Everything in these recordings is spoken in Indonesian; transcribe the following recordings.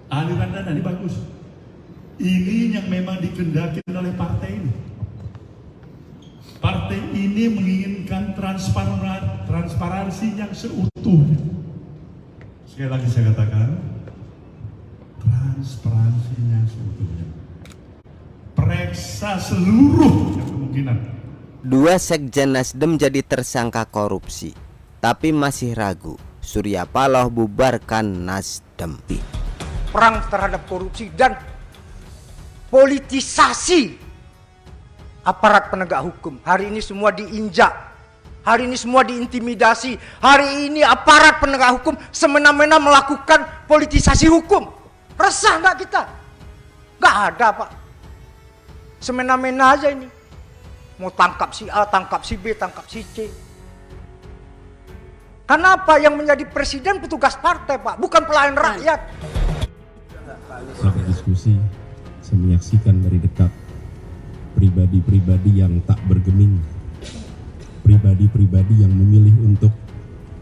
aliran dana ini bagus. Ini yang memang dikehendaki oleh partai ini. Partai ini menginginkan transparansi yang seutuhnya. Sekali lagi saya katakan, transparansinya seutuhnya. Periksa seluruh kemungkinan. Dua sekjen Nasdem jadi tersangka korupsi, tapi masih ragu Surya Paloh bubarkan Nasdem. Perang terhadap korupsi dan politisasi aparat penegak hukum. Hari ini semua diinjak, hari ini semua diintimidasi, hari ini aparat penegak hukum semena-mena melakukan politisasi hukum. Resah nggak kita? Nggak ada, Pak. Semena-mena aja ini. Mau tangkap si A, tangkap si B, tangkap si C. Kenapa yang menjadi presiden petugas partai, Pak, bukan pelayan rakyat? Saat diskusi, saya menyaksikan dari dekat pribadi-pribadi yang tak bergeming, pribadi-pribadi yang memilih untuk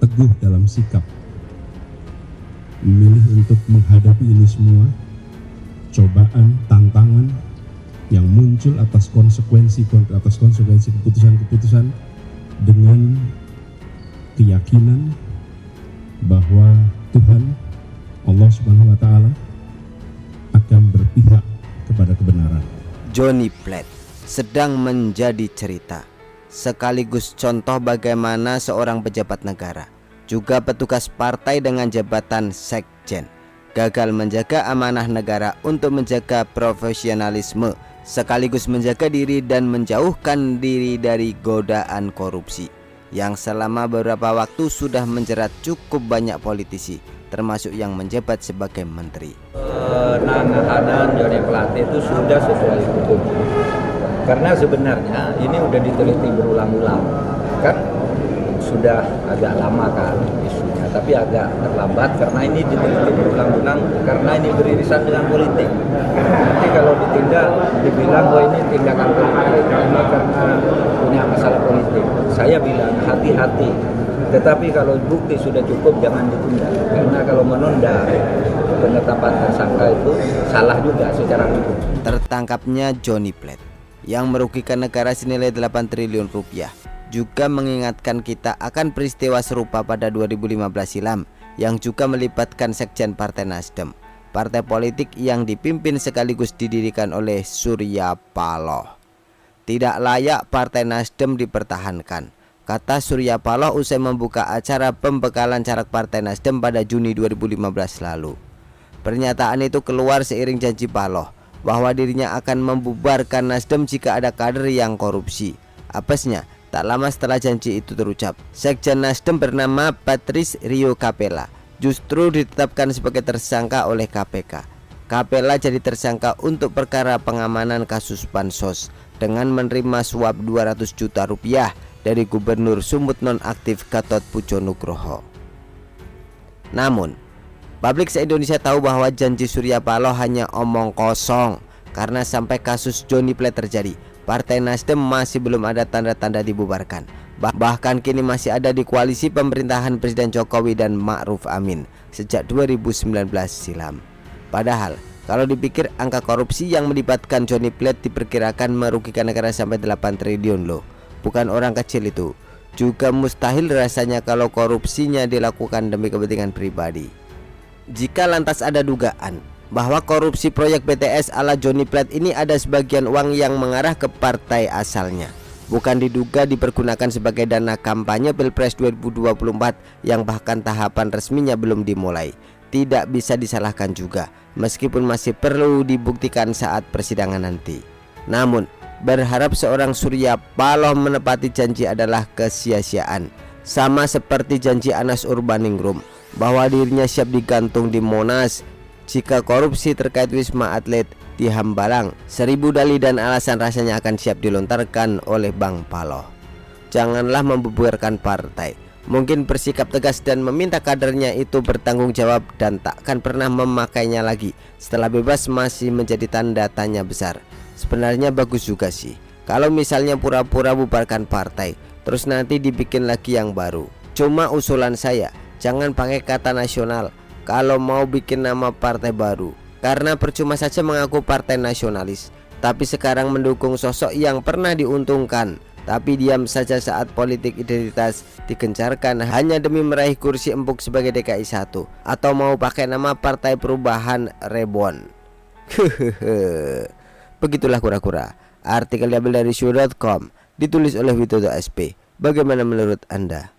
teguh dalam sikap, memilih untuk menghadapi ini semua, cobaan, tantangan yang muncul atas konsekuensi keputusan-keputusan dengan keyakinan bahwa Tuhan Allah Subhanahu wa taala akan berpihak kepada kebenaran. Johnny Plate sedang menjadi cerita, sekaligus contoh bagaimana seorang pejabat negara, juga petugas partai dengan jabatan sekjen, gagal menjaga amanah negara untuk menjaga profesionalisme, sekaligus menjaga diri dan menjauhkan diri dari godaan korupsi yang selama beberapa waktu sudah menjerat cukup banyak politisi, termasuk yang menjabat sebagai menteri. Penanganan Johnny Plate itu sudah sesuai hukum, karena sebenarnya ini sudah diteliti berulang-ulang, kan sudah agak lama kan isunya, tapi agak terlambat karena ini diteliti berulang-ulang, karena ini beririsan dengan politik. Nanti kalau ditindak dibilang bahwa ini tindakan politik, ini karena punya masalah politik. Saya bilang hati-hati. Tetapi kalau bukti sudah cukup jangan ditunda, karena kalau menunda penetapan tersangka itu salah juga secara hukum. Tertangkapnya Johnny Plate yang merugikan negara senilai 8 triliun rupiah juga mengingatkan kita akan peristiwa serupa pada 2015 silam yang juga melibatkan sekjen Partai Nasdem, partai politik yang dipimpin sekaligus didirikan oleh Surya Paloh. Tidak layak Partai Nasdem dipertahankan, kata Surya Paloh usai membuka acara pembekalan caleg Partai Nasdem pada Juni 2015 lalu. Pernyataan itu keluar seiring janji Paloh bahwa dirinya akan membubarkan Nasdem jika ada kader yang korupsi. Apesnya, tak lama setelah janji itu terucap, sekjen Nasdem bernama Patrice Rio Capella justru ditetapkan sebagai tersangka oleh KPK. Capella jadi tersangka untuk perkara pengamanan kasus bansos dengan menerima suap 200 juta rupiah dari Gubernur Sumut nonaktif Gatot Pujo Nugroho. Namun, publik se-Indonesia tahu bahwa janji Surya Paloh hanya omong kosong, karena sampai kasus Johnny Plate terjadi, Partai Nasdem masih belum ada tanda-tanda dibubarkan. Bahkan kini masih ada di koalisi pemerintahan Presiden Jokowi dan Ma'ruf Amin sejak 2019 silam. Padahal kalau dipikir angka korupsi yang melibatkan Johnny Plate diperkirakan merugikan negara sampai 8 triliun loh. Bukan orang kecil itu. Juga mustahil rasanya kalau korupsinya dilakukan demi kepentingan pribadi. Jika lantas ada dugaan bahwa korupsi proyek BTS ala Johnny Plate ini ada sebagian uang yang mengarah ke partai asalnya, bukan diduga dipergunakan sebagai dana kampanye Pilpres 2024 yang bahkan tahapan resminya belum dimulai, tidak bisa disalahkan juga, meskipun masih perlu dibuktikan saat persidangan nanti. Namun, berharap seorang Surya Paloh menepati janji adalah kesia-siaan, sama seperti janji Anas Urbaningrum bahwa dirinya siap digantung di Monas jika korupsi terkait Wisma Atlet di Hambalang. 1000 dalih dan alasan rasanya akan siap dilontarkan oleh Bang Paloh. Janganlah membubarkan partai, mungkin bersikap tegas dan meminta kadernya itu bertanggung jawab dan takkan pernah memakainya lagi setelah bebas masih menjadi tanda tanya besar. Sebenarnya bagus juga sih kalau misalnya pura-pura bubarkan partai terus nanti dibikin lagi yang baru. Cuma usulan saya, jangan pakai kata nasional, kalau mau bikin nama partai baru. Karena percuma saja mengaku partai nasionalis, tapi sekarang mendukung sosok yang pernah diuntungkan, tapi diam saja saat politik identitas digencarkan hanya demi meraih kursi empuk sebagai DKI 1, atau mau pakai nama Partai Perubahan Reborn. Begitulah kura-kura. Artikel diambil dari show.com, ditulis oleh Witoto SP. Bagaimana menurut Anda?